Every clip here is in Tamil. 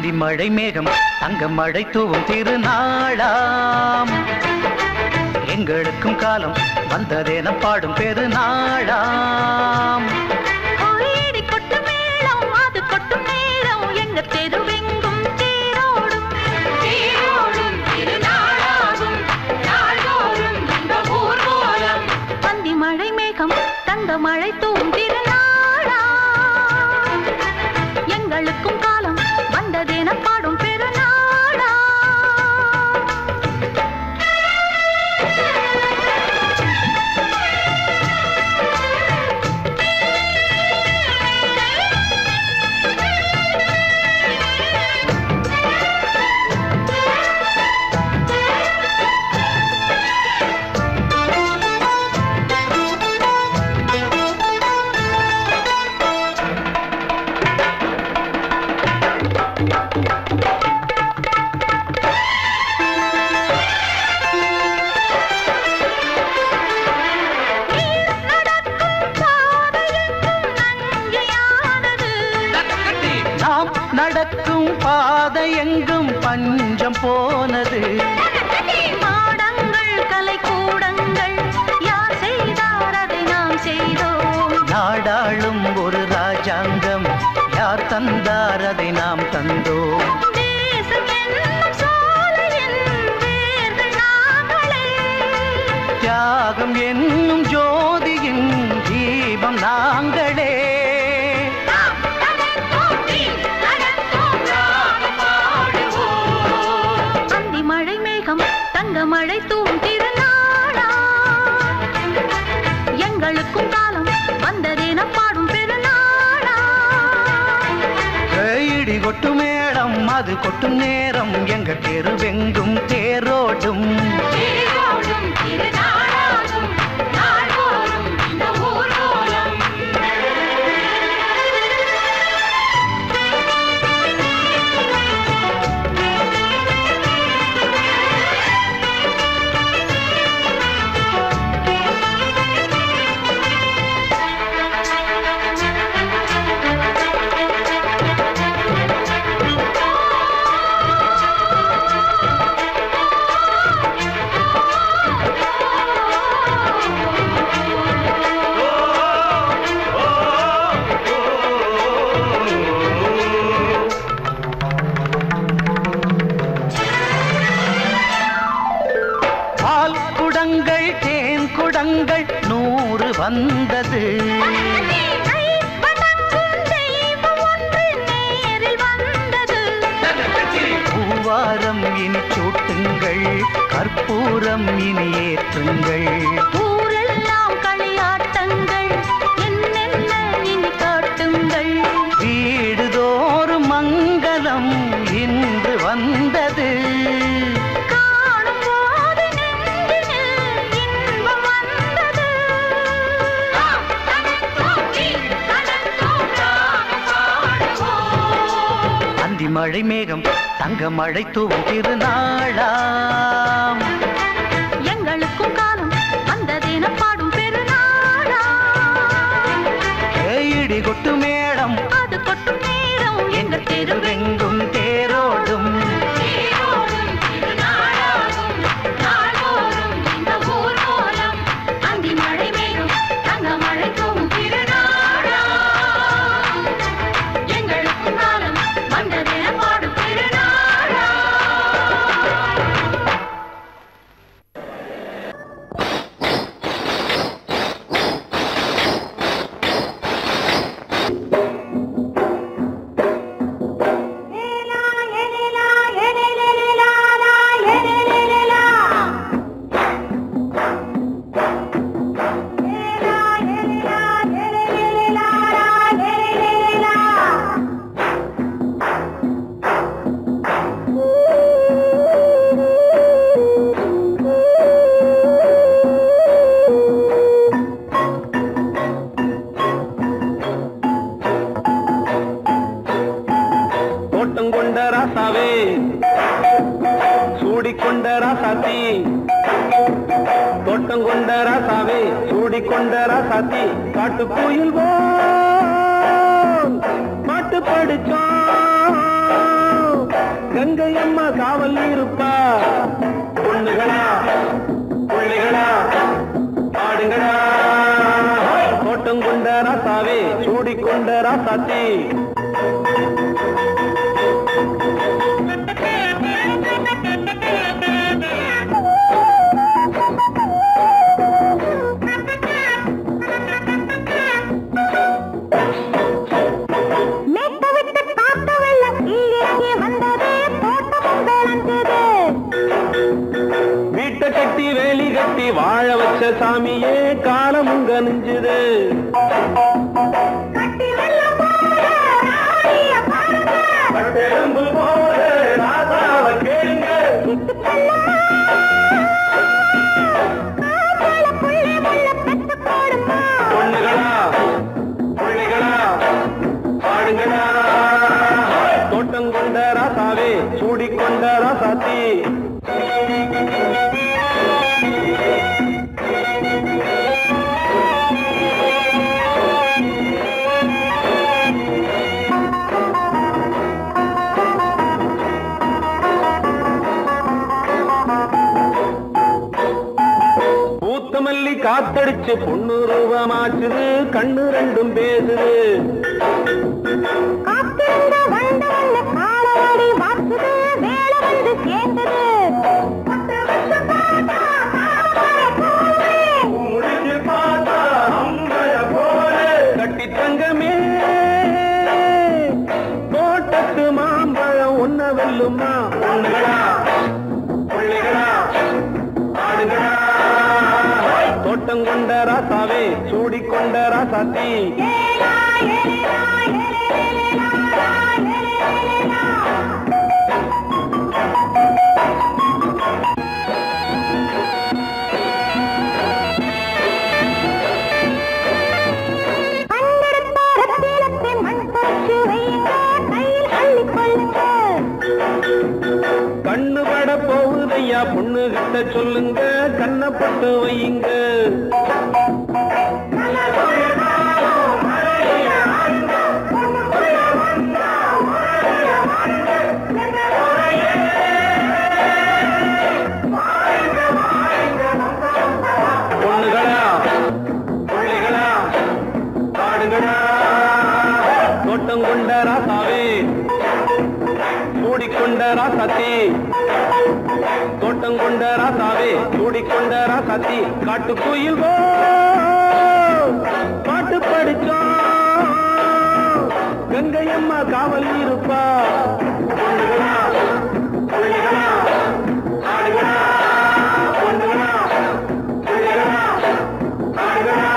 அந்தி மழை மேகம் தங்க மழை தூவும் திருநாளாம் எங்களுக்கும் காலம் வந்ததென பாடும் பெருநாளாம் கோயிடி கொட்டு மேளம் அது கொட்டும் நேரம் எங்க தெருவெங்கும் தேரோடும் தேரோடும் திருநாளாகும் நாள்தோறும் இந்த ஊர்வலம் அந்தி மழை மேகம் தங்க மழை தூவும் திருநாளாம் எங்களுக்கும் காலம் வந்ததென பாடும் பெருநாளா நடக்கும் பாதை எங்கும் பஞ்சம் போனது மாடங்கள் கலை கூடங்கள் யார் செய்தார் அதை நாம் செய்தோம் நாடாளும் ஒரு ராஜாங்கம் யார் தந்தார் அதை நாம் தந்தோம் தேசம் என்னும் சோலையின் வேர்கள் நாங்களே தியாகம் என்னும் ஜோதியின் தீபம் நாங்களே தங்க மழை தூவும் திருநாளா எங்களுக்கும் காலம் வந்ததென பாடும் பெருநாளா இடி கொட்டு மேளம் அது கொட்டும் நேரம் எங்க தெருவெங்கும் தேரோடும் தேரோடும் திருநாளாகும் நாள்தோறும் இந்த ஊர்வலம் தேன் குடங்கள் 100 வந்தது பூவாரம் இனி சூட்டுங்கள் கற்பூரம் இனி ஏற்றுங்கள் ஊரெல்லாம் களியாட்டங்கள் என்னென்ன இனி காட்டுங்கள் வீடுதோறும் மங்களம் இன்று வந்தது மழை மேகம் தங்க மழை தூவும் திருநாளாம் எங்களுக்கும் காலம் வந்ததென பாடும் பெருநாளா இடி கொட்டு மேளம் அது கொட்டும் நேரம் எங்க தெருவெங்கும் தேரோடும் திருநாளாகும் நாள்தோறும் இந்த ஊர்வலம் அந்தி மழை மேகம் தங்க மழை தூவும் திருநாளா எங்களுக்கும் காலம் வந்ததென பாடும் பெருநாளா சூடிக்கொண்ட ராசாத்தி தோட்டங்கொண்ட ராசாவே சூடிக்கொண்ட ராசாத்தி காட்டு கோயில் மாட்டு படிச்சோம் கங்கை அம்மா காவல் இருப்பா. பொண்ணுகளா பிள்ளைகளா ஆடுங்களா, தோட்டம் கொண்ட ராசாவே சூடிக்கொண்ட ராசாத்தி. வீட்டை கட்டி வேலி கட்டி வாழ வச்ச சாமியே காலம் உங்க நெஞ்சுது. பொண்ணுகளா பிள்ளைகளா பாடுங்களா, தோட்டம் கொண்ட ராசாவே சூடிக்கொண்ட ராசாத்தி. பூத்தமல்லி காத்தடிச்சு பொண்ணு ரூபமாச்சுது, கண்ணு ரெண்டும் பேசுது. கட்டி தங்கமே தோட்டத்து மாம்பழம் ஒன்ன வெல்லுமா. பொண்ணுகளா பிள்ளைகளா ஆடுகளா, தோட்டம் கொண்ட ராசாவே சூடிக்கொண்ட ராசாத்தி. கண்ணு பட போகுதையா பொண்ணு கிட்ட சொல்லுங்க, கண்ணப்பட்டு வையுங்க. பொண்ணுகளா பிள்ளைகளா பாடுங்களா, தோட்டம் கொண்ட ராசாவே சூடிக்கொண்ட ராசாத்தி. தோட்டம் கொண்ட ராசாவே சூடிக்கொண்ட ராசாத்தி. காட்டுக்குயில் பாட்டு படிச்சோம், கங்கை அம்மா காவல் இருப்பா. பொண்ணுகளா பிள்ளைகளா ஆடுகளா, பொண்ணுகளா பிள்ளைகளா ஆடுகளா.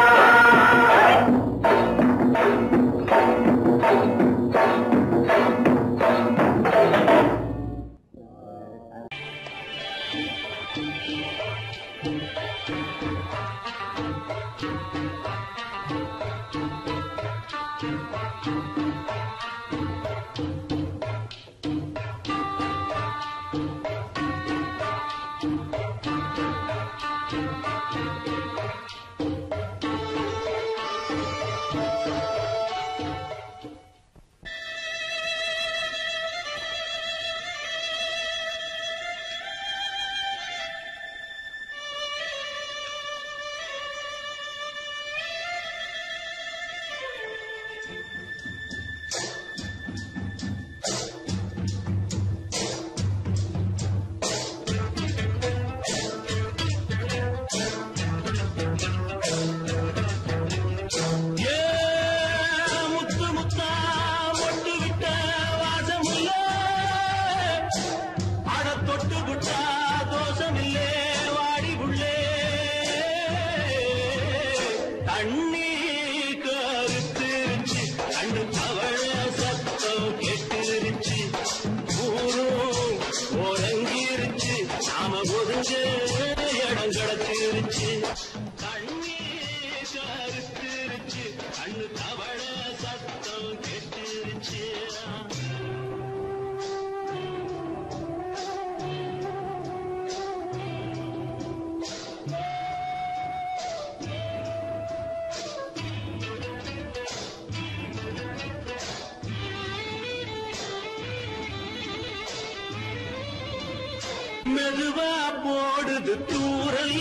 மெதுவா போடுது தூரல்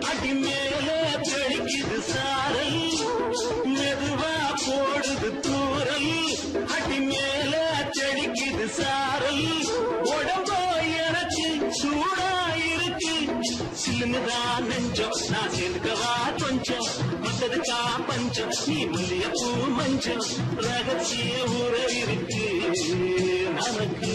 அடி மேல தெளிக்குது சாரல் மெதுவா போடுது தூரல் அடி மேல தெளிக்குது சாரல் உடம்போ எனக்கு சூடா இருக்கு சில்லுதான் நெஞ்சம் நான் சேர்க்கவா கொஞ்சம் மத்ததுக்கா பஞ்சம் நீ மல்லிய பூ மஞ்சம் ரகசிய உறவு இருக்கு நமக்கு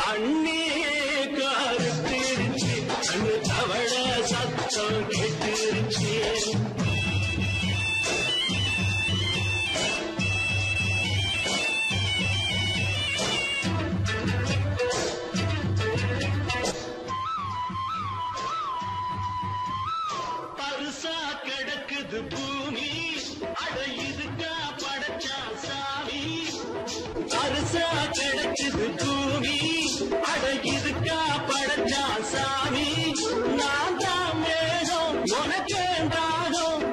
அண்ணே கருத்திருச்சு அண்ணு தவள சத்தம் கேட்டுருச்சு பருசா கிடக்குது பூமி அட இதுக்கா படைச்சா சாமி பருசா கிடக்குது பூமி அட இதுக்கா படைச்சா சாமி நான் தான் மேகம் உனக்கேண்டாகும்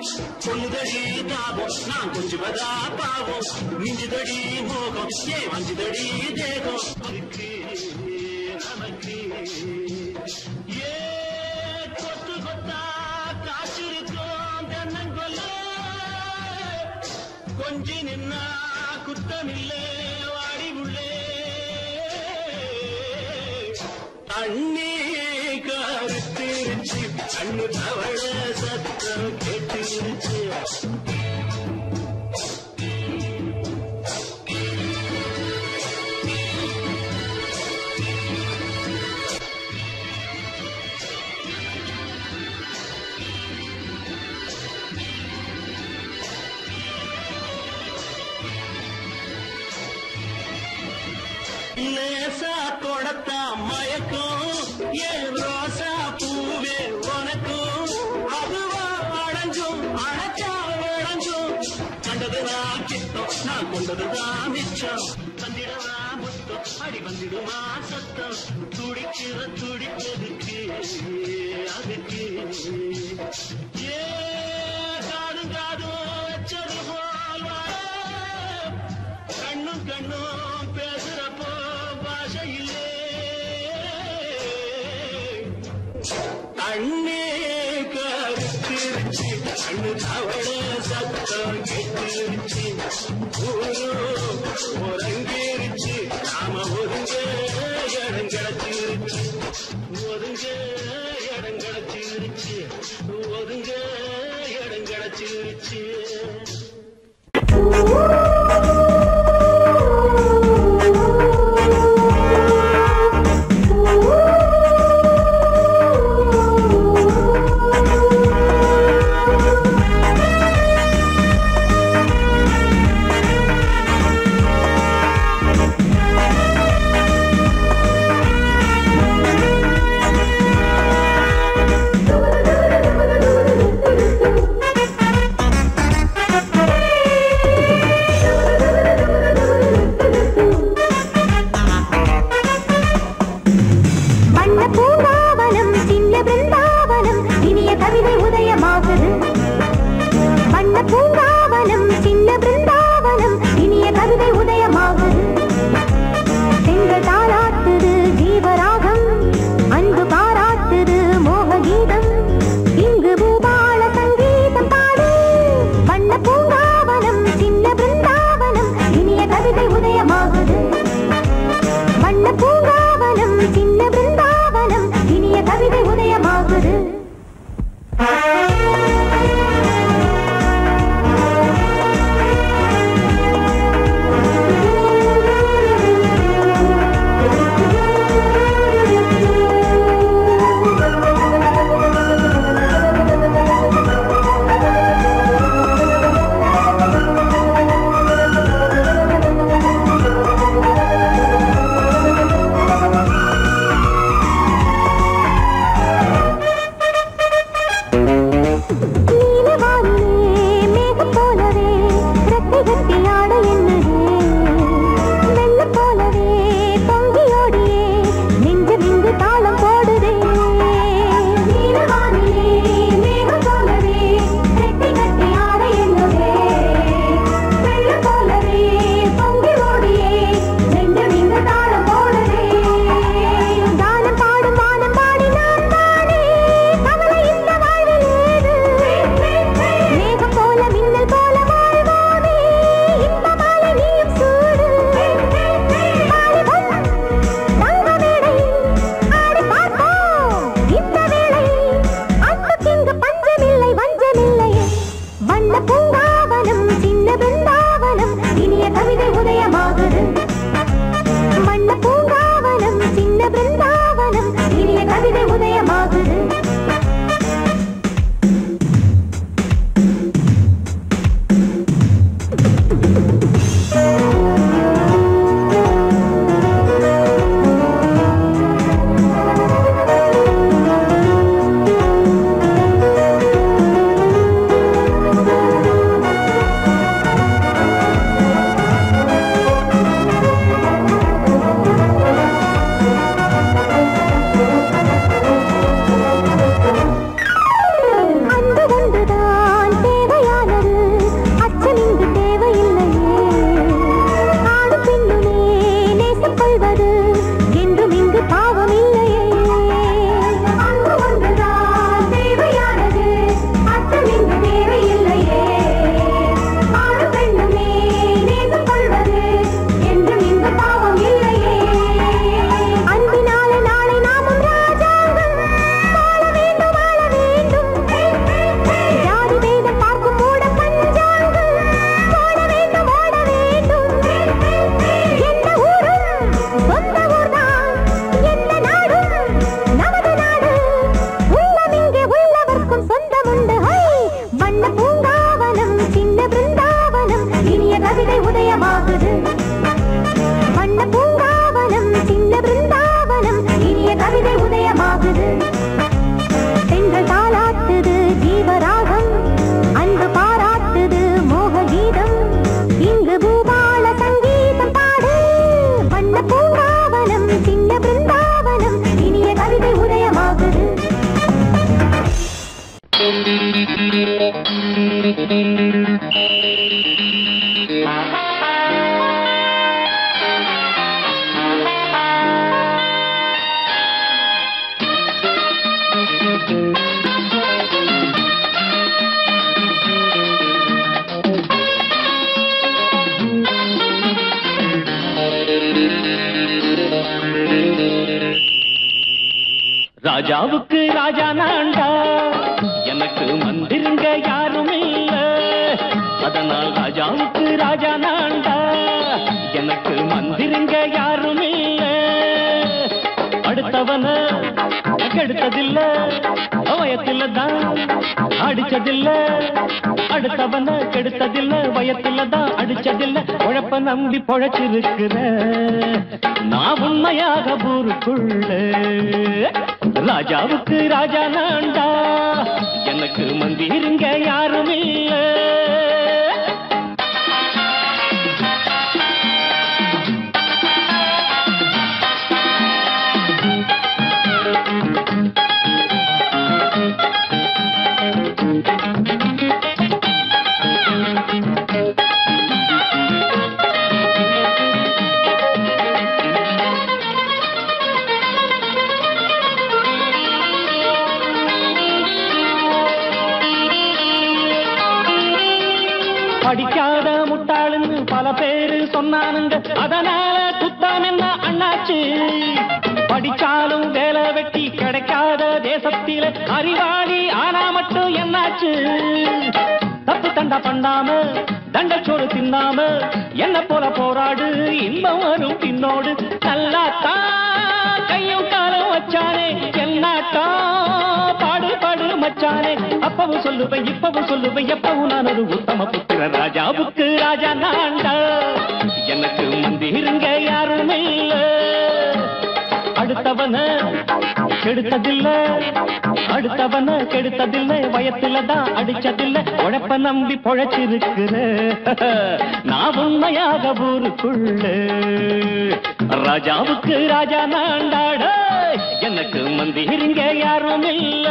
சொல்லுதடி தாபம் நான் கொஞ்சுவதா பாவம் மிஞ்சுதடி மோகம் ஏ வஞ்சுதடி தேகம் அதுக்கு நமக்கு ஏ கொத்து கொத்தா காற்றிருக்கோம் தென்னங்கொல்ல கொஞ்சி நின்னா குத்தமில்லை வாடி உள்ளே அண்ணே கருத்திருச்சு அண்ணு தவள சத்தம் கேட்டுருச்சு லேசா கொடத்தா மயக்கும் ஏன் ரோசா பூவே உனக்கும் அதுவா அடைஞ்சும் அடைச்சா விளைஞ்சும் கண்டதுதான் கிட்டம் நான் கொண்டதுதான் மிச்சம் தந்திடவா முத்தம் அடி வந்துடுமா சத்தம் துடிக்கிற துடிப்பதுக்கு அதுக்கு ஏ காதும் காதும் வச்சது போல் கண்ணும் கண்ணும் பேசுறப்போ பாஷையில்லே அண்ணே கருத்திருச்சு அண்ணு தவள சத்தம் கேட்டுருச்சு ஒருங்கிருச்சு நாம ஒதுங்க இடம் கிடைச்சிருச்சு ஒதுங்க இடம் கிடைச்சிருச்சு ஒதுங்க இடம் கிடைச்சிருச்சு ராஜாவுக்கு ராஜா நான்டா, எனக்கு மந்திருங்க யாரும் இல்ல. அதனால் ராஜாவுக்கு ராஜா நான்டா, எனக்கு மந்திருங்க யாரும் இல்ல. அடுத்தவன கெடுத்ததில்ல, வயத்தில தான் அடிச்சதில்ல. அடுத்தவன கெடுத்ததில்ல, வயத்தில தான் அடிச்சதில்ல. உழப்ப நம்பி பொழைச்சிருக்கிற நான் உண்மையாக ஊருக்குள்ள. ராஜாவுக்கு ராஜா நான்டா, எனக்கு மந்திருங்க யாரும் இல்ல. படிக்காத முட்டாளுன்னு பல பேரு சொன்னானுங்க, அதனால குத்தம் என்ன அண்ணாச்சு. படிச்சாலும் வேலை வெட்டி கிடைக்காத தேசத்தில அறிவாளி ஆனா மட்டும் என்னாச்சு. தப்பு தண்டா பண்ணாம தண்டச்சோறு தின்னாம என்ன போல போராடு, இன்பம் வரும் பின்னோடு. நல்லாத்தான் கையும் காலம் வச்சானே, என்னாட்டா பாடு பாடு மச்சானே. அப்பவும் சொல்லுவேன் இப்பவும் சொல்லுவேன், எப்பவும் நான் ஒரு உத்தம புத்திர. ராஜாவுக்கு ராஜா நான்டா, எனக்கு மந்திருங்க யாரும் இல்ல. அடுத்தவன கெடுத்ததில்ல, அடுத்தவன கெடுத்ததில்லை, வயத்தில தான் அடிச்சதில்லை. உழைப்ப நம்பி பொழைச்சிருக்கிற நான் உண்மையாக ஊருக்குள்ள. ராஜாவுக்கு ராஜா நான்டாட, எனக்கு மந்திருங்க யாரும் இல்ல.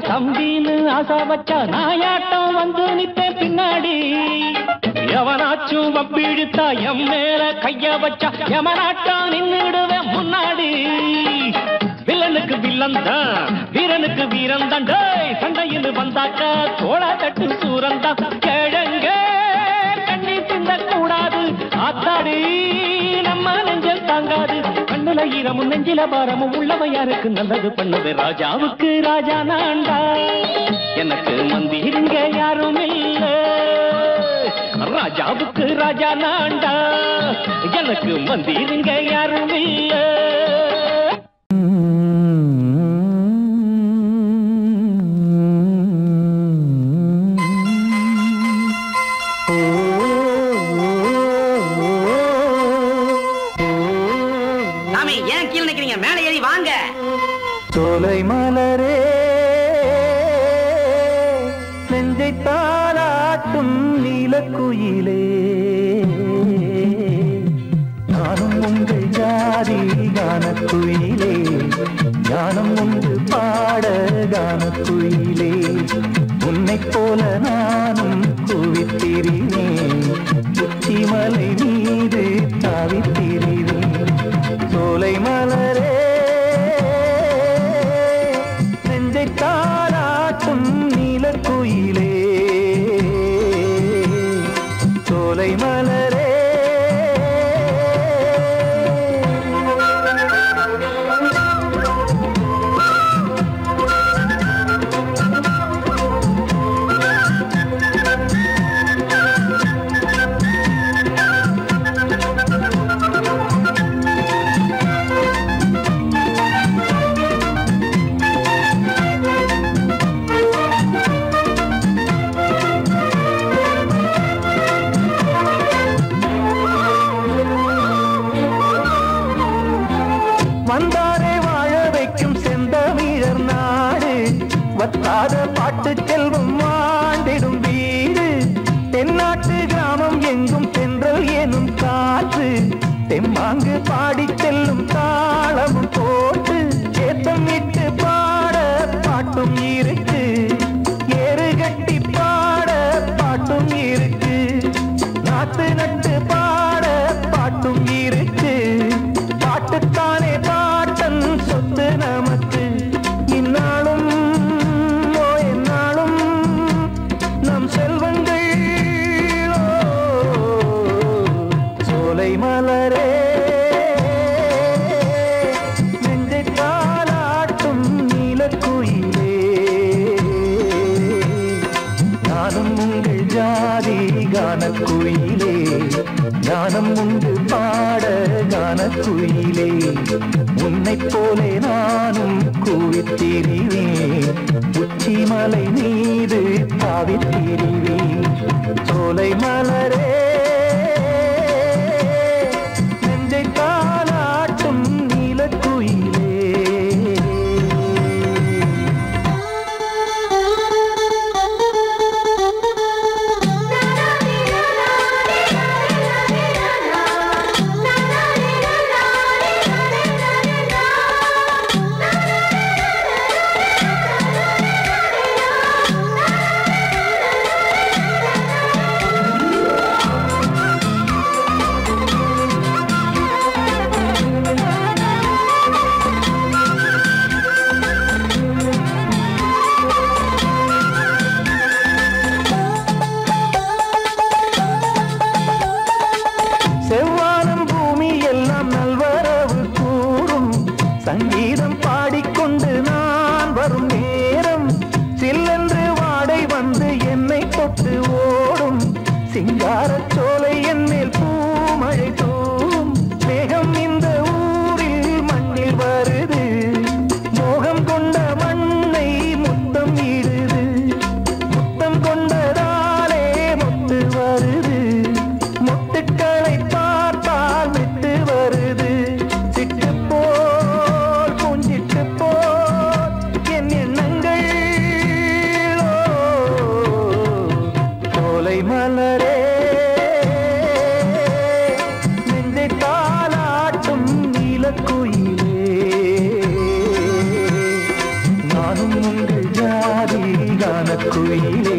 தம்பின்னு ஆசா வச்சா நாயாட்டம் வந்து நிப்பேன் பின்னாடி. எவனாச்சும் வப்பிழுத்தா எம் மேல கைய வச்சா எவனாட்டம் நின்னுடுவேன் முன்னாடி. வில்லனுக்கு வில்லன் தான், வீரனுக்கு வீரன் தான். சண்டையில் வந்தாக்கா தோளா தட்டு சூரன் தான். கிழங்க கண்ணி சிந்த கூடாது, ஆத்தாடி நம்ம நெஞ்சல் தாங்காது. கண்ணுல ஈரமும் நெஞ்சில பாரமும் உள்ளவன் யாருக்கு நல்லது பண்ணது. ராஜாவுக்கு ராஜா நான்டா, எனக்கு மந்திருங்க யாரும் இல்ல. ராஜாவுக்கு ராஜா நான்டா, எனக்கு மந்திருங்க யாரும் இல்ல. சோலை மலரே நெஞ்சை தாளாட்டும் நீலக்குயிலே, நானும் உங்கள் ஜாதி கானக்குயிலே, ஞானம் உண்டு பாட கானக்குயிலே. உன்னை போல நானும் குவித்திரினேன், உச்சிமலை மீது தாவித்திரினேன். சோலை மலரே தாளாட்டும் நீலக்குயிலே, சோலை மலரே. பத்தாத பாட்டு செல்வம் வாழ்ந்திடும் வீடு தென்னாட்டு கிராமம் எங்கும் தென்றல் எனும் காற்று தெம்மாங்கு பாடி செல்லும் தாளமும் போட்டு ஏத்தம் இட்டு பாட பாட்டும் இருக்கு ஏறு கட்டி பாட பாட்டும் இருக்கு நாத்து நட்டு பாட பாட்டும் இருக்கு பாட்டுத்தானே பாட்டன் சொத்து நமக்கு இந்நாளும் எந்நாளும் நம் செல்வங்கள் சோலை மலரே நெஞ்சை தாலாட்டும் நீலக்குயிலே நானும் உங்கள் ஜாதி கானக்குயிலே ஞானம் உண்டு பாட கானக்குயிலே உன்னைப் போலே நானும் கூவித்திரிவேன் உச்சி மலை மீது தாவித்திரிவேன் சோலை மலரே நெஞ்சை தாலாட்டும் நீலக்குயிலே செவ்வானம் பூமி எல்லாம் நல்வரவு கூறும் சங்கீதம் பாடிக்கொண்டு நான் வரும் நேரம் சில்லென்று வாடை வந்து என்னை தொட்டு ஓடும் சிங்காரச் சோலை என் மேல் பூமழை தூவும் மேகம் இந்த ஊரில் மண்ணில் வருது மோகம் கொண்ட மண்ணை முத்தம் இடுது முத்தம் கொண்டதாலே முத்து வருது முத்துக்களை பார்த்தால் விட்டு வருது சிட்டு போல் பூஞ்சிட்டு போல் என் எண்ணங்கள் சோலை மலரே நெஞ்சை தாலாட்டும் நீலக்குயிலே நானும் உண்டு ஜாதி கானக்குயிலே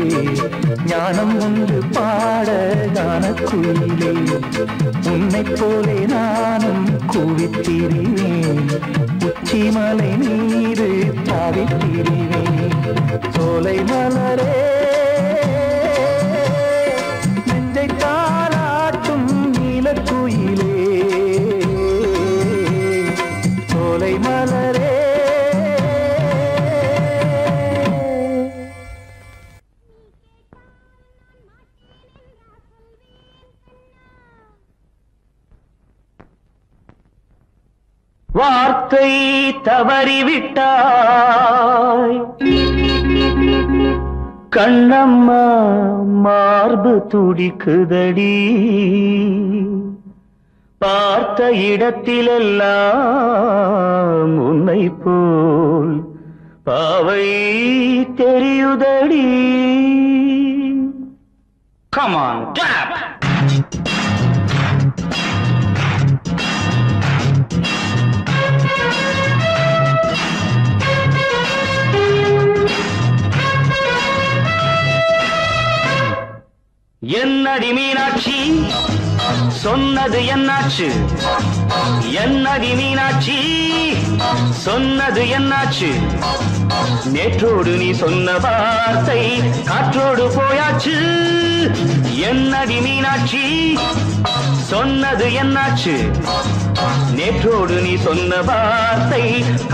ஞானம் உண்டு பாட கானக்குயிலே உன்னைப் போலே நானும் கூவித்திரிவேன் உச்சி மலை மீது தாவித்திரிவேன் சோலை மலரே நெஞ்சை தாலாட்டும் நீலக்குயிலே சோலை மலரே வார்த்தை தவறிவிட்டாய் கண்ணம்மா மார்பு துடிக்குதடி பார்த்த இடத்திலெல்லாம் உன்னை போல் பாவை தெரியுதடி. Come on, clap! என்னடி மீனாட்சி சொன்னது என்னாச்சு? என்னடி மீனாட்சி சொன்னது என்னாச்சு? நேற்றோடு நீ சொன்ன வார்த்தை காற்றோடு போயாச்சு. என்னடி மீனாட்சி சொன்னது என்னாச்சு? நேற்றோடு நீ சொன்ன வார்த்தை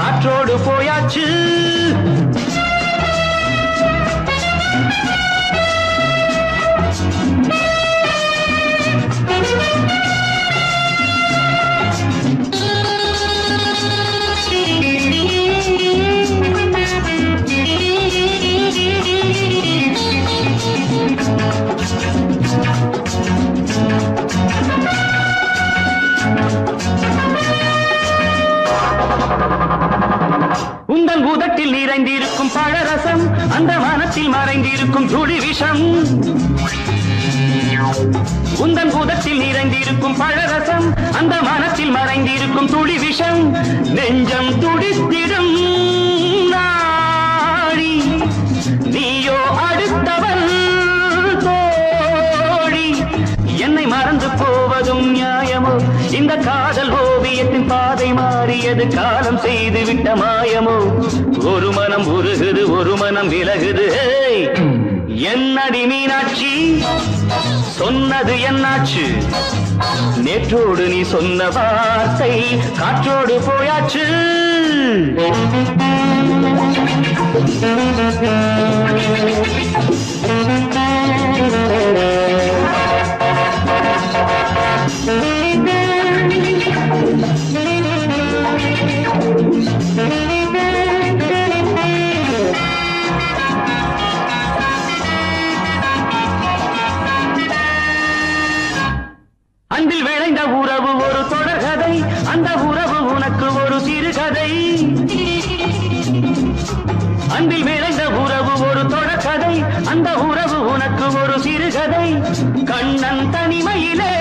காற்றோடு போயாச்சு. உந்தன் உதட்டில் கூதத்தில் நிறைந்திருக்கும் பழரசம் அந்த மனத்தில் மறைந்திருக்கும் துளி விஷம் உந்தன் கூதத்தில் நிறைந்திருக்கும் பழரசம் அந்த மனத்தில் மறைந்திருக்கும் துளி விஷம் நெஞ்சம் துடித்திடும் நாடி நீயோ அடுத்தவன் தோழி என்னை மறந்து போவதும் நியாயமோ இந்த காதல் ஓவியத்தின் பாதை மாறியது காலம் செய்து விட்ட மாயமோ ஒரு மனம் உருகுது ஒரு மனம் விலகுது என்னடி மீனாட்சி சொன்னது என்னாச்சு நேற்றோடு நீ சொன்ன வார்த்தை காற்றோடு போயாச்சு அன்பில் விளைந்த உறவு ஒரு தொடர்கதை அந்த உறவு உனக்கு ஒரு சிறுகதை அன்பில் விளைந்த உறவு ஒரு தொடர்கதை அந்த உறவு உனக்கு ஒரு சிறுகதை கண்ணன் தனிமையிலே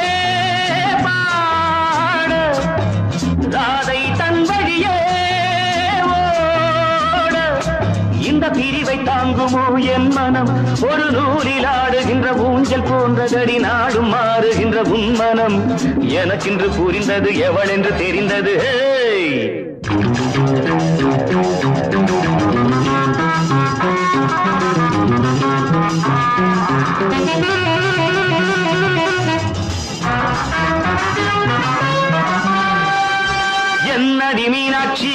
பாட ராதை தன் வழியே ஓட இந்த பிரிவை தாங்குமோ என் மனம் ஒரு நூலில் ஆடுகின்ற ஊஞ்சல் போன்றதடி நாடும் மாறுகின்ற உன்மனம் எனக்கென்று புரிந்தது எவள் என்று தெரிந்தது என்னடி மீனாட்சி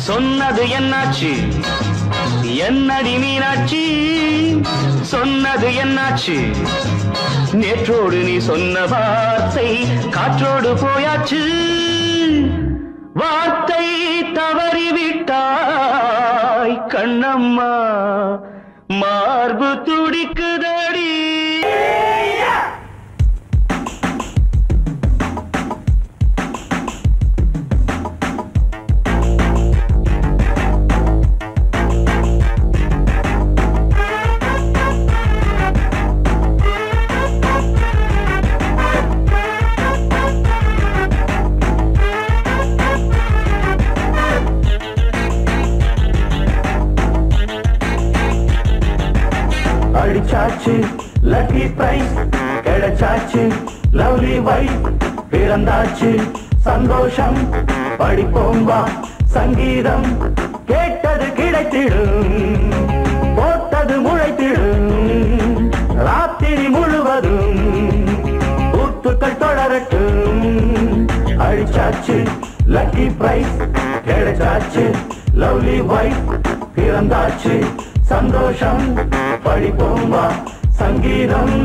சொன்னது என்னாச்சு என்னடி மீனாட்சி சொன்னது என்னாச்சு நேற்றோடு நீ சொன்ன வார்த்தை காற்றோடு போயாச்சு வார்த்தை தவறிவிட்டாய் கண்ணம்மா மார்பு துடிக்குதடி அடிச்சாச்சு லக்கி பிரைஸ் கிடைச்சாச்சு லவ்லி வைஃப் பிறந்தாச்சு சந்தோஷம் படிப்போம் வா சங்கீதம் கேட்டது கிடைத்திடும் போட்டது முளைத்திடும் ராத்திரி முழுவதும் ஊத்துக்கள் தொடரட்டும் அடிச்சாச்சு லக்கி பிரைஸ் கிடைச்சாச்சு லவ்லி வைஃப் பிறந்தாச்சு சந்தோஷம் படிப்போம் வா சங்கீதம்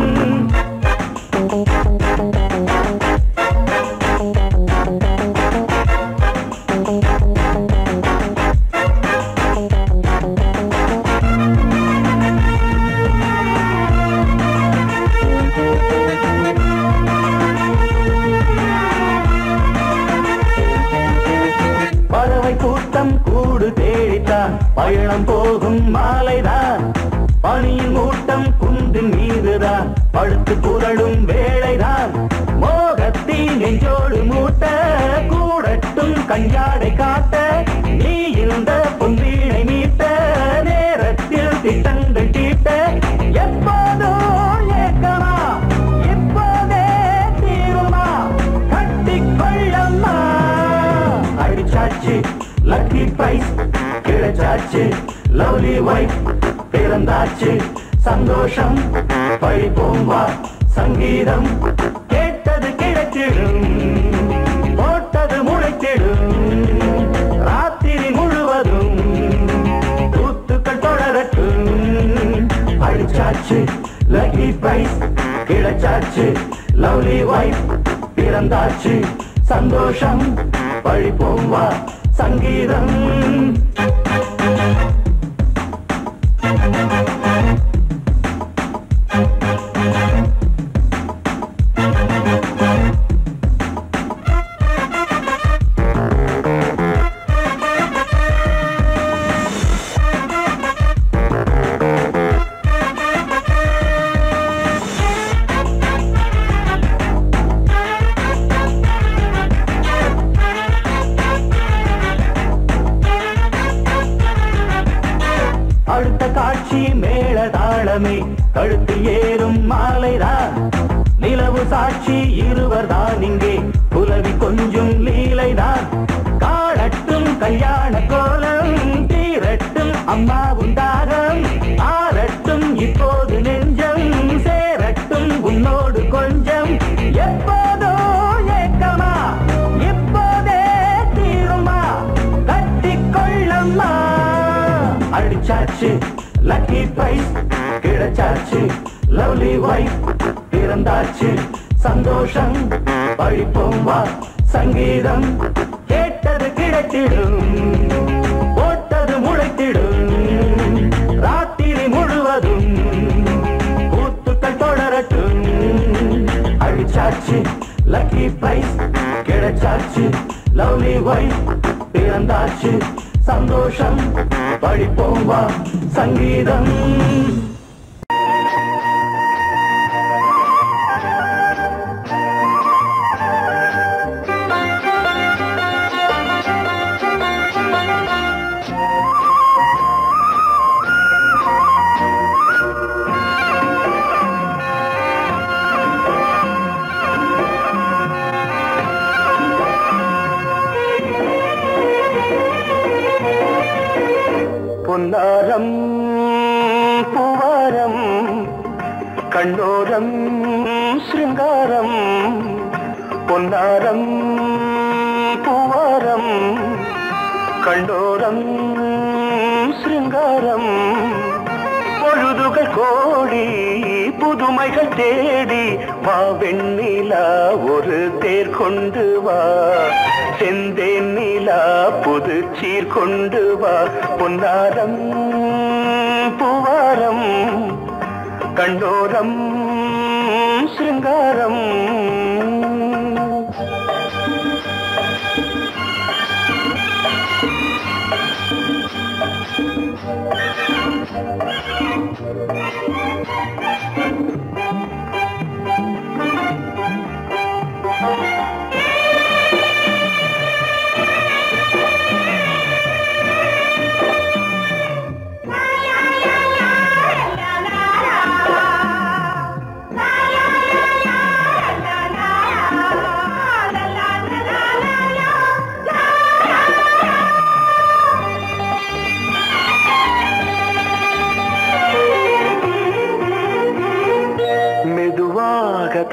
பறவை கூட்டம் கூடு தேடித்தான் பயணம் போகும் மாலைதான் பனியின் மூட்டம் குன்றின் மீதுதான் படுத்து புரளும் வேளைதான் மோகத்தின் நெஞ்சோடு மூட்ட கூடட்டும் கஞ்சாடை காட்ட நீ இந்த பொன்வீணை மீட்ட நேரத்தில் திட்டங்கள் தீட்ட எப்போதோ ஏக்கமா எப்போதே தீருமா கட்டிக்கொள்ளம்மா அடிச்சாச்சு லக்கி பிரைஸ் கிடைச்சாச்சு லவ்லி வைஃப் பிறந்தாச்சு சந்தோஷம் படிப்போம் வா சங்கீதம் கேட்டது கிடைத்திடும் போட்டது முளைத்திடும் ராத்திரி முழுவதும் கூத்துக்கள் தொடரட்டும் அடிச்சாச்சு லக்கி பிரைஸ் கிடைச்சாச்சு லவ்லி வைஃப் பிறந்தாச்சு சந்தோஷம் படிப்போம் வா சங்கீதம் பார்த்த காட்சி மேளதாளமே கழுத்தில் ஏறும் மாலைதான் நிலவு சாட்சி இருவர்தான் இங்கே புலவி கொஞ்சும் லீலைதான் காணட்டும் கல்யாண கோலம் தீரட்டும் அம்மா உண்டாகம் ஆரட்டும் இப்போது நெஞ்சம் சேரட்டும் உன்னோடு கொஞ்சம் எப்போதோ ஏக்கமா இப்போதே தீருமா கட்டிக்கொள்ளம்மா அடிச்சாச்சு லக்கி பிரைஸ் கிடைச்சாச்சு லவ்லி வைஃப் பிறந்தாச்சு சந்தோஷம் பழிப்போம் வா சங்கீதம் கேட்டது கிடைத்திடும் போட்டது முளைத்திடும் ராத்திரி முழுவதும் கூத்துக்கள் தொடரட்டும் அடிச்சாச்சு லக்கி பிரைஸ் கிடைச்சாச்சு லவ்லி வைஃப் பிறந்தாச்சு சந்தோஷம் படிப்போம் வா சங்கீதம் பொன்னாரம் பூவாரம் கண்ணோரம் சிருங்காரம் பொன்னாரம் பூவாரம் கண்ணோரம் சிருங்காரம் பொழுதுகள் கோடி புதுமைகள் தேடி வா வெண்ணிலா ஒரு தேர் கொண்டு வா செந்தேன் நிலா புது சீர் கொண்டு வா பொன்னாரம் பூவாரம் கண்ணோரம் சிருங்காரம்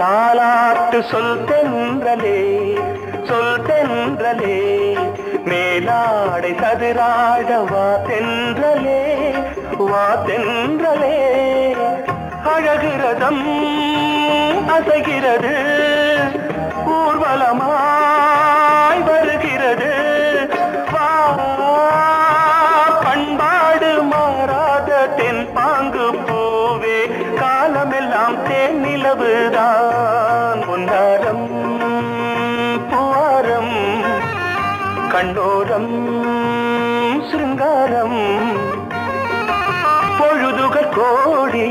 தாலாட்டு சொல் தென்றலே மேலாடை சதுராட வா தென்றலே அழகிறதம் அசைகிறது ஊர்வலமாய் வருகிறது வா பண்பாடு மாறாத தென் பாங்கு பூவே காலமெல்லாம் தேன் நிலவுதான் பொன்னாரம் பூவாரம் கண்ணோரம் சிருங்காரம் பொழுதுகள் கோடி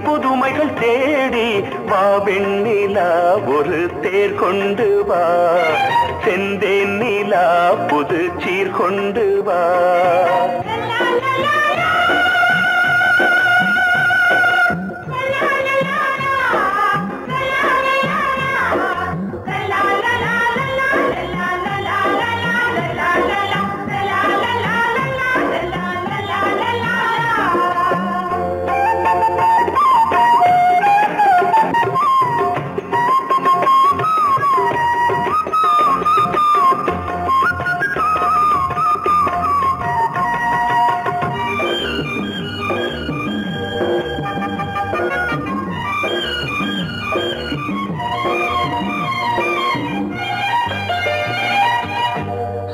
புதுமைகள் தேடி வா வெண்ணிலா ஒரு தேர் கொண்டு வா செந்தேன் நிலா புது சீர் கொண்டு வா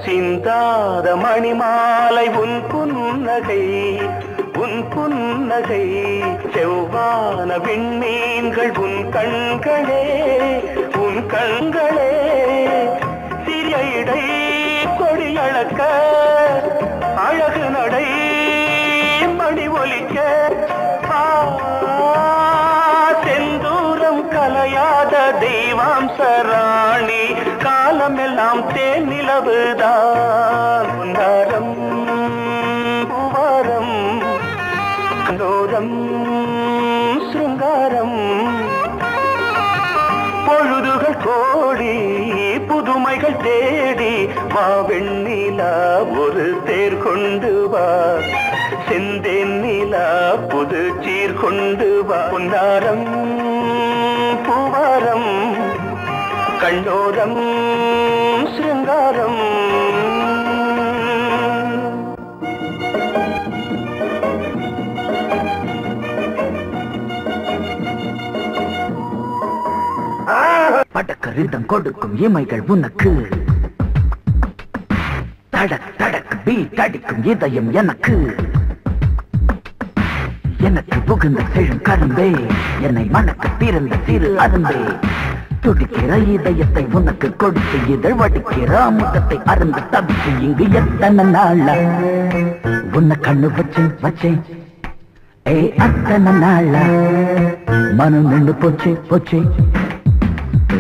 சிந்தாத மணிமாலை உன் புன்னகை செவ்வான விண்மீன்கள் உன் கண்களே சிறிய இடை கொடியளக்க அழகு நடை மணி ஒலிக்க செந்தூரம் கலையாத தெய்வாம்சராணி காலமெல்லாம் தேன் நிலவுதான் பொன்னாரம் பூவாரம் கண்ணோரம் சிருங்காரம் பொழுதுகள் கோடி புதுமைகள் தேடி வா வெண்ணிலா ஒரு தேர் கொண்டு வா செந்தேன் நிலா புது சீர் கொண்டு வா பொன்னாரம் பூவாரம் கண்ணோரம் சிருங்காரம் படக்கரிதம் கொடுக்கும் இமைகள் உனக்கு தடக் தடக் பீட் அடிக்கும் இதயம் எனக்கு எனக்கு புகுந்த செழும் கரும்பே என்னை மணக்க பிறந்த சிறு அரும்பே துடிக்கிற இதயத்தை உனக்கு கொடுத்து இதழ் வடிக்கிற முகத்தை அருந்த தவித்து இங்கு எத்தனை நாள உன்னை கண்ணு வச்சேன் வச்சேன் ஏ அத்தனை நாள மனம் நின்று போச்சு போச்சு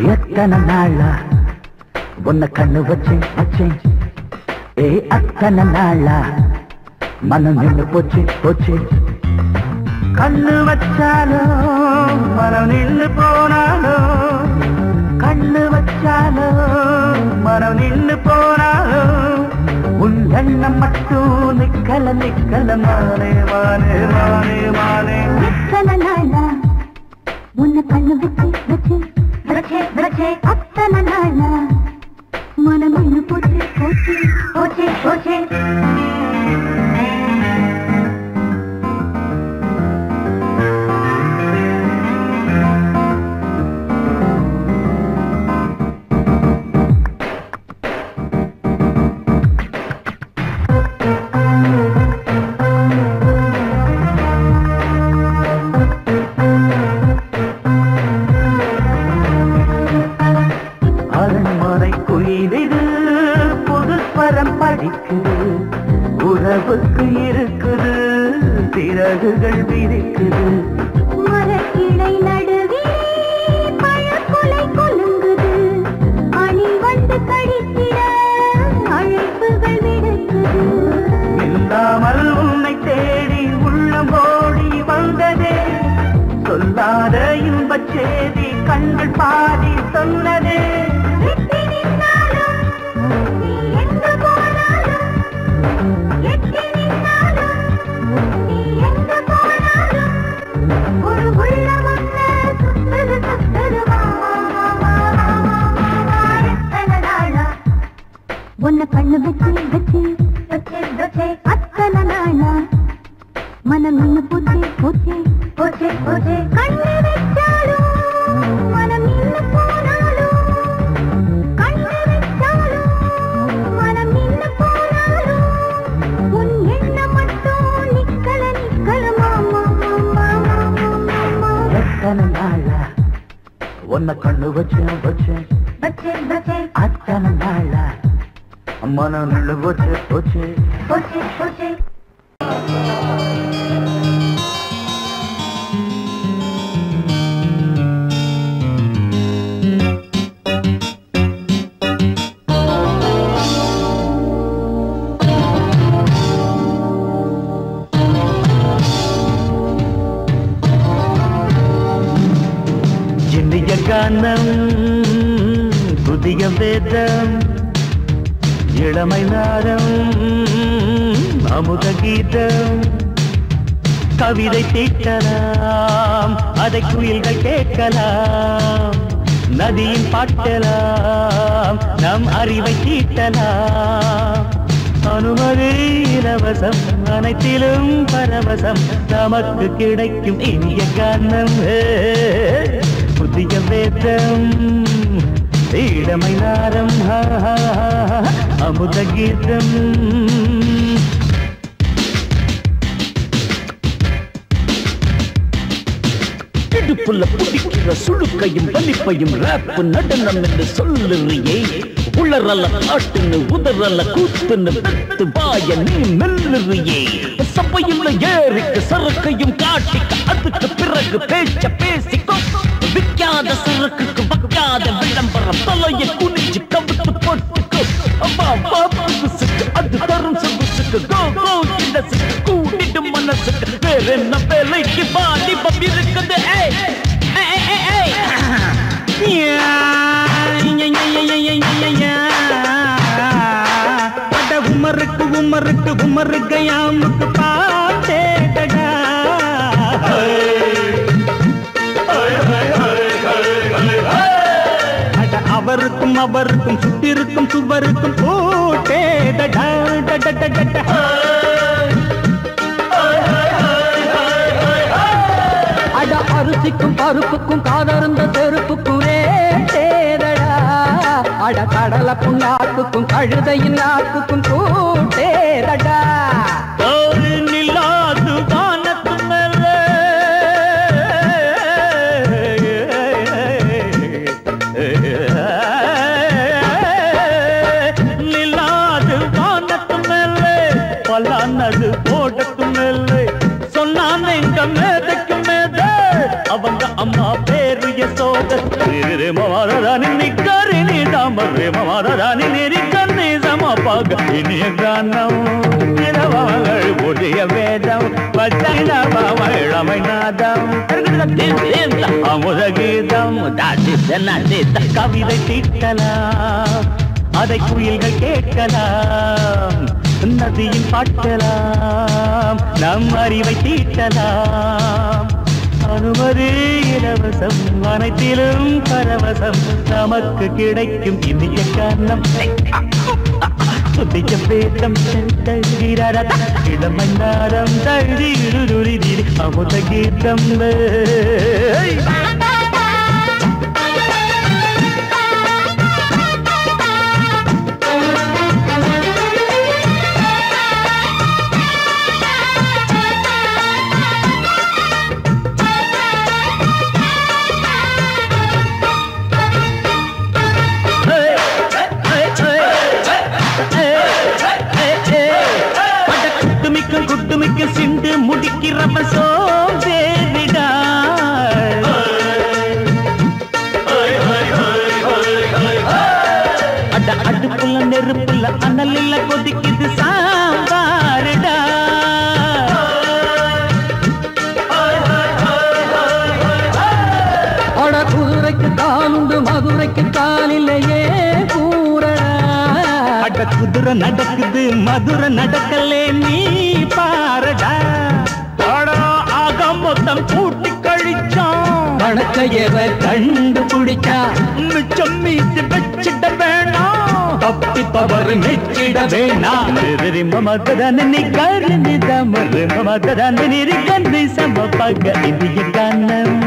எத்தனை நாளா உன்னை கண்ணு வச்சேன் வச்சேன் ஏ அத்தனை நாளா மனம் நின்று போச்சு போச்சு கண்ணு வச்சாலும் மனம் நின்று போனாலும் கண்ணு வச்சாலும் மனம் நின்று போனாலும் உன் எண்ணம் மட்டும் நிக்கல நிக்கல மானே மானே மானே மானே எத்தனை நாளா உன்னை கண்ணு வச்சு வச்சு வச்சே வச்சே அத்தனை நாளா மனம் நின்று போச்சு போச்சு போச்சே போச்சே உறவுக்கு இருக்குது சிறகுகள் விரிக்குது மரக்கிளை நடுவே பழக்குலை கொலுங்குது அணி வந்து கடித்திட அழைப்புகள் விடுக்குது இல்லாமல் உன்னை தேடி உள்ளம் ஓடி வந்ததே சொல்லாத இன்பச் செய்தி கண்கள் பாடி சொன்னதே உன்னை கண்ணு வச்சு வச்சு வச்சு வச்சு அத்தனை நாளா மனம் நின்று போச்சு போச்சு போச்சு போச்சு கண்ணு வச்சாலும் மனம் நின்று போனாலும் கண்ணு வச்சாலும் மனம் நின்று போனாலும் உன் எண்ணம் மட்டும் நிக்கல நிக்கல மாமா மாமா மாமா எத்தனை நாளா உன்னை கண்ணு வச்சேன் வச்சேன் வச்சு வச்சு அத்தனை நாளா மனம் நின்று போச்சு போச்சு போச்சு போச்சு இனிய கானம் புதிய வேதம் இளமை நாரம் அமுத கீதம் கவிதை தீட்டலாம் அதை குயில்கள் கேட்கலாம் நதியின் பாட்டலாம் நம் அறிவை தீட்டலாம் அனுமதி இலவசம் அனைத்திலும் பரவசம் நமக்கு கிடைக்கும் இனிய கானம் புதிய வேதம் இளமை நாரம் அமுத கீதம் இடுப்புல புடிக்கிற சுழுக்கையும் வலிப்பையும் ராப்பு நடனம் என்று சொல்லுறியே உளறல ஆட்டுன்னு உதறல கூத்துன்னு பெத்து வாய நீ மெல்லுறியே சபையுள்ள ஏறிக்கு சரக்கையும் காட்டிக்க அதுக்கு பிறகு பேச்ச பேசிக்கோ விக்காத சரக்குக்கு வக்காத விளம்பரம் தலைய குனிஞ்சு கவிட்டு போட்டுக்கோ அப்பா புதுசுக்கு அது தரும் சொகுசுக்கு கோ கோ கூட்டிட்டு மன மனசுக்கு வேற என்ன வேலைக்கு வாலிபம் இருக்குது உமருக்கு உமருக்கு உமருக்கு யாமுக்கு பாட்டேடா அவருக்கும் அவருக்கும் சுத்திருக்கும் சுவருக்கும் போட்டேடா அட அரிசிக்கும் பருப்புக்கும் காதருந்த செருப்புக்கும் ரேடா அட கடலை புண்ணாக்குக்கும் கழுதையின் நாக்குக்கும் கூட்டேடா நில்லாது வானத்து மேலே நில்லாது வானத்து மேலே பலானது போடத்து மேலே சொன்னான் எங்க மேதைக்கு மேதை அவங்க அம்மா பேரு யசோத ரே மமாராணி நிக்கரி நீ தாமரே மமாராணி நெறி கண்ணி சமபாக இனிய கானம் இரவாங்கள் ஒடிய வேதம் பச்சைனவாமை நாதம் அமுத கீதம் கவிதை தீட்டலாம் அதை குயில்கள் கேட்கலாம் நதியில் பாட்டலாம் நம் அறிவை தீட்டலாம் அனுமதி இலவசம் அனைத்திலும் பரவசம் நமக்கு கிடைக்கும் இந்திய காரணம் புதிய வேதம் இளமன்னாரம் தழுதி அமுத கீதம் குட்டுமிக்க சிந்து முடிக்கிறப்ப சோதேரிடா அட அடுப்புல நெருப்புல அனலில் கொதிக்குது சாம்பாருடா அட குதிரைக்கு காலுண்டு மதுரைக்கு காலிலேயே கூறடா அட குதிரை நடக்குது மதுரை நடக்கலே நீ பாரடா ஆக மொத்தம் கூட்டி கழிச்சான் வணக்கையவ கண்டுபிடிச்சா மிச்சம் மீது வச்சிட வேணாம் தப்பி தவறு மெச்சிட வேணாம் மமதன் நீ கருணி தமறு மமதன் நீரி கந்தி சமபக இந்திய கானம்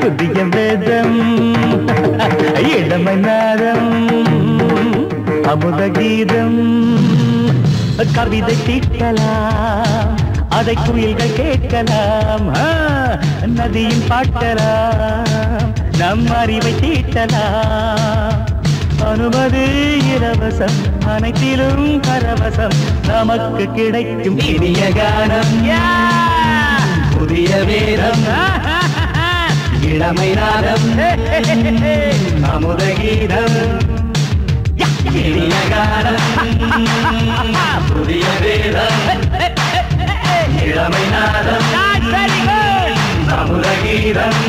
புதிய வேதம் இளமை நாதம் அமுத கீதம் கவிதை தீட்டலாம் அதை குயில்கள் கேட்கலாம் நதியும் பாட்டலாம் நம் அறிவை தீட்டலாம் அனுமதி இலவசம் அனைத்திலும் பரவசம் நமக்கு கிடைக்கும் இனிய கானம் புதிய வேதம் இளமை நாதம் அமுத கீதம் இனிய கானம் புதிய வேதம் இளமை நாதம் அமுத கீதம்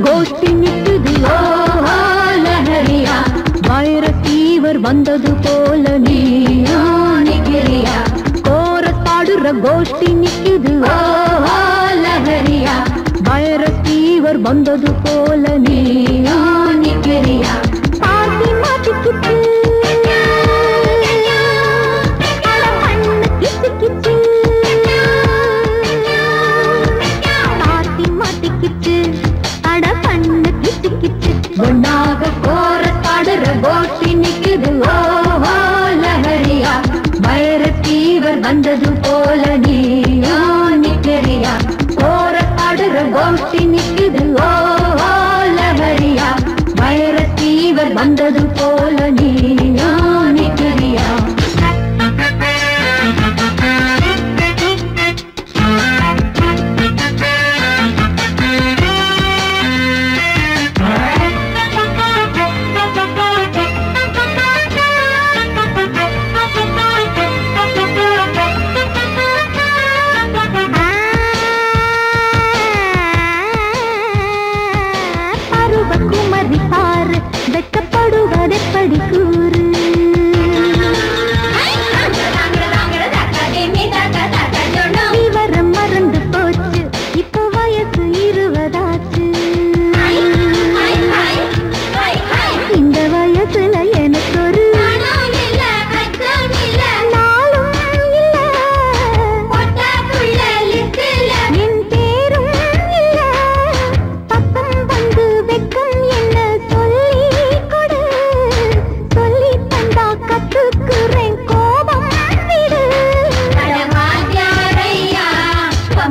கோஷ்டி நிக்குது லஹரியா வைரஸ் ஃபீவர் வந்தது போல நீயா நிக்கிறியா கோரஸ் பாடுற கோஷ்டி நிக்குது லஹரியா வைரஸ் ஃபீவர் வந்தது போல நீயா நிக்கிறியா பாட்டி மாட்டிக்கிட்டு ஒன்னாக கோரஸ் பாடுற கோஷ்டி நிக்குது லஹரியா வைரஸ் ஃபீவர் வந்தது போல நீயா நிக்கிறியா கோரஸ் பாடுற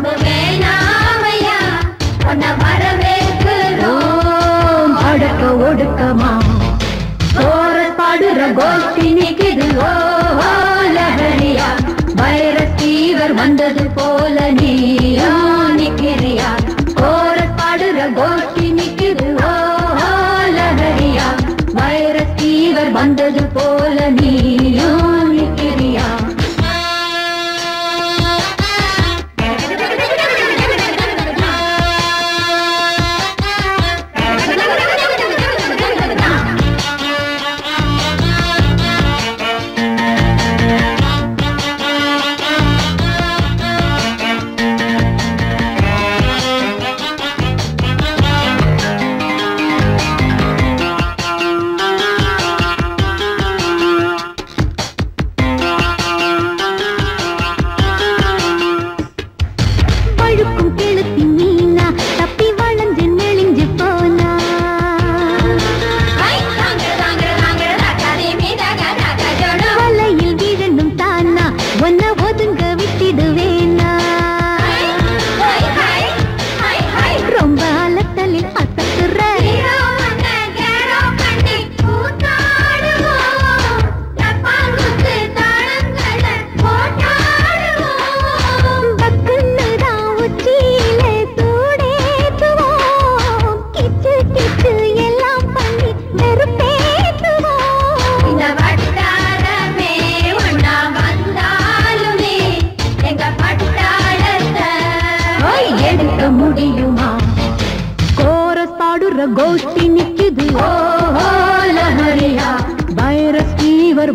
வம்பு வேணாமையா உன்ன வரவேற்கிறோம். அடக்க ஒடுக்கமா சோர பாடுற கோஷ்டி நிக்குது. ஓ லஹரியா வைரஸ் ஃபீவர் வந்தது போல நீயா நிக்கிறியா. சோர பாடுற கோஷ்டி நிக்குது. ஓ லஹரியா வைரஸ் ஃபீவர் வந்தது போல நீயா நிக்கிறியா.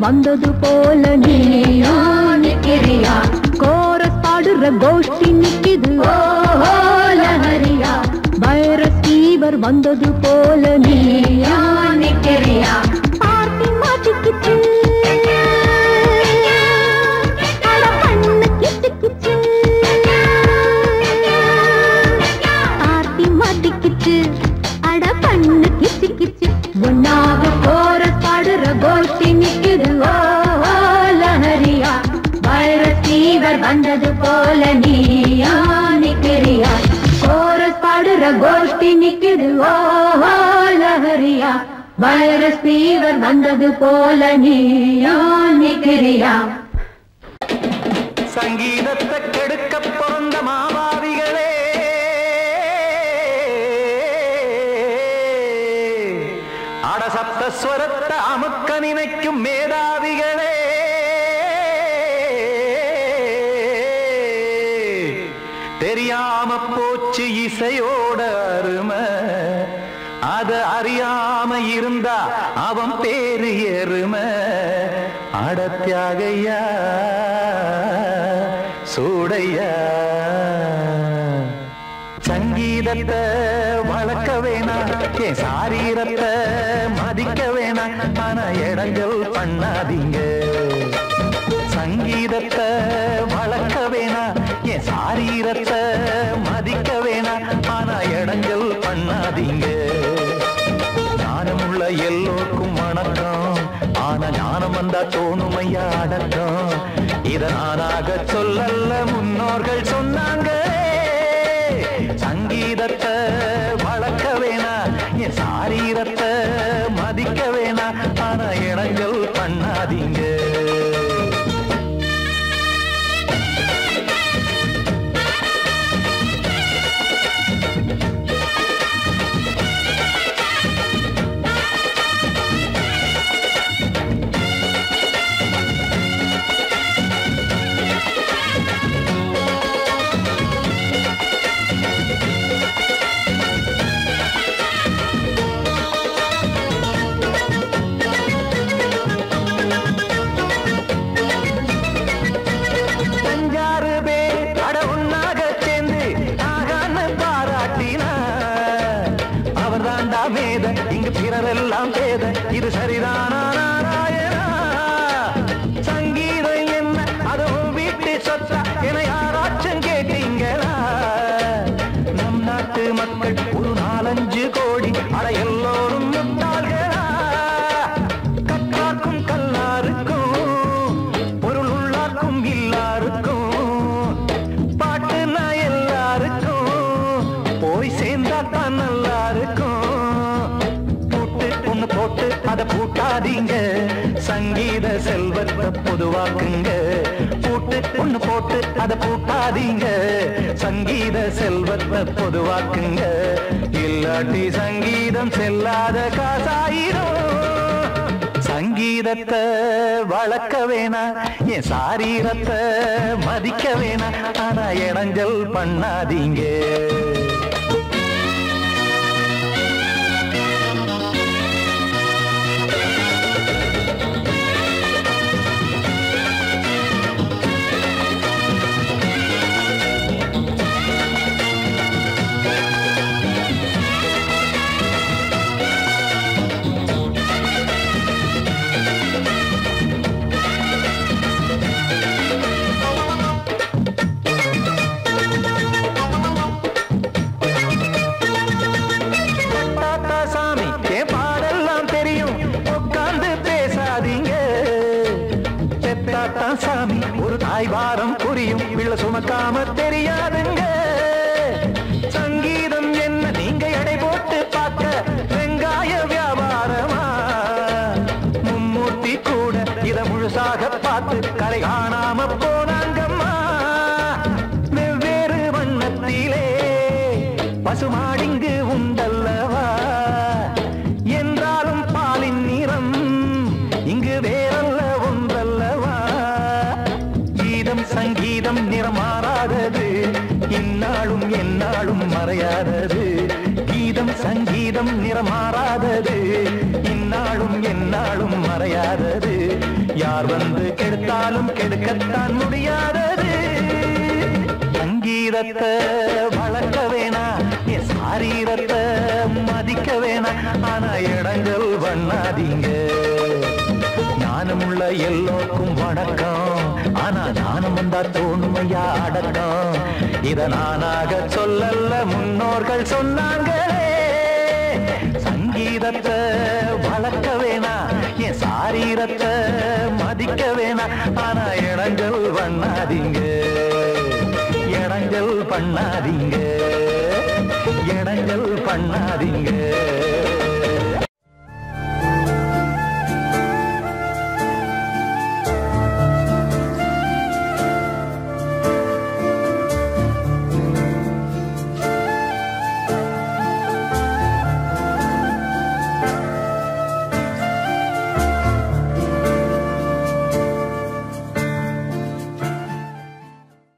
வந்தது போல நீயா நிக்கிறியா. கோரஸ் பாடுற கோஷ்டி நிக்குது. ஓ லஹரியா வைரஸ் ஃபீவர் வந்தது போல நீயா நிக்கிறியா. பார்ட்டி மாட்டிக்கிச்சு அட பண்ணு கிச்சு கிச்சு. பார்ட்டி மாட்டிக்கிச்சு அட பண்ணு கிச்சு கிச்சு. ஒன்னாக கோரஸ் பாடுற கோஷ்டி நிக்குது. ஓ லஹரியா வைரஸ் ஃபீவர் வந்தது போல நீயா நிக்கிறியா. கோரஸ் பாடுற கோஷ்டி நிக்குது. ஓ லஹரியா வைரஸ் ஃபீவர் வந்தது போல நீயா நிக்கிறியா. சங்கீதத்தை கெடுக்க பிறந்த மாவாவிகளே, அடசப்தஸ்வரத்தை அமுக்க நினைக்கும் மேதாவிகளே, தெரியாம போச்சு இசையோட அருமை, அத அறியாம இருந்தா அவன் பேரு எருமை. அடத்தியாகையா சூடையா சங்கீதத்தை வளர்க்க வேணா, என் சாரீரத்தை மதிக்க வேணா, ஆனா இடங்கள் பண்ணாதீங்க. சங்கீதத்தை வளர்க்க வேணா, என் சாரீரத்தை மதிக்க வேணா, ஆனா இடங்கள் பண்ணாதீங்க. ஞானமுள்ள எல்லோருக்கும் வணக்கம், ஆனா ஞானம் வந்தா தோணுமையா அடக்கம். இத நானாக சொல்லல்ல முன்னோர்கள் சொன்னாங்க. சங்கீதத்தை வளர்க்க வேணா, என் சாரீரத்தை மதிக்க வேணா, ஆனா இடங்கள் பண்ணாதீங்க. இங்கு பிறரெல்லாம் பேத, இது சரிதானா நாராயணா? சங்கீதம் என்ன அதுவும் வீட்டு சொத்தா என யாராச்சும் கேட்டீங்களா? நம் நாட்டு மக்கள் ஒரு 4-5 கோடி, அட எல்லோரும் முட்டாள்களா? கற்றார்க்கும் கல்லாருக்கும் பொருள் உள்ளார்க்கும் இல்லாருக்கும் பாட்டுனா எல்லாம் கூட்டாதீங்க சங்கீத செல்வத்தை பொதுவாக்குங்க பூட்டு ஒண்ணு போட்டு அதை பூட்டாதீங்க சங்கீத செல்வத்தை பொதுவாக்குங்க இல்லாட்டி சங்கீதம் செல்லாத காசாயிரும் சங்கீதத்தை வளர்க்க வேணா என் சாரீரத்தை மதிக்க வேணா ஆனா இடைஞ்சல் பண்ணாதீங்க சாமி ஒரு தாய் வாரம் புரியும் பிள்ளை சுமக்காம தெரியாதுங்க சங்கீதம் என்ன நீங்க எடை போட்டு பார்க்க வெங்காய வியாபாரமா மும்மூர்த்தி கூட இத முழுசாக பார்த்து கரை காணாம போனாங்கம்மா வெவ்வேறு வண்ணத்திலே பசுமாடிங்கு உண்டல்லவா என்றாலும் பாலின் நிறம் இங்கு வேறல்ல ஒன்றல்லவா சங்கீதம் நிறம் மாறாதது இந்நாளும் எந்நாளும் மறையாதது கீதம் சங்கீதம் நிறம் மாறாதது இந்நாளும் எந்நாளும் மறையாதது யார் வந்து கெடுத்தாலும் கெடுக்கத்தான் முடியாதது சங்கீதத்தை வளர்க்க வேணா என் சாரீரத்தை மதிக்க வேணா ஆனா இடங்கள் பண்ணாதீங்க ஞானமுள்ள எல்லோருக்கும் வணக்கம் ஆனா ஞானம் வந்தா தோணுமையா அடக்கம் இத நானாக சொல்லல முன்னோர்கள் சொன்னாங்களே சங்கீதத்தை வளர்க்க வேணா என் சாரீரத்தை மதிக்க வேணா ஆனா இடங்கள் பண்ணாதீங்க இடங்கள் பண்ணாதீங்க இடங்கள் பண்ணாதீங்க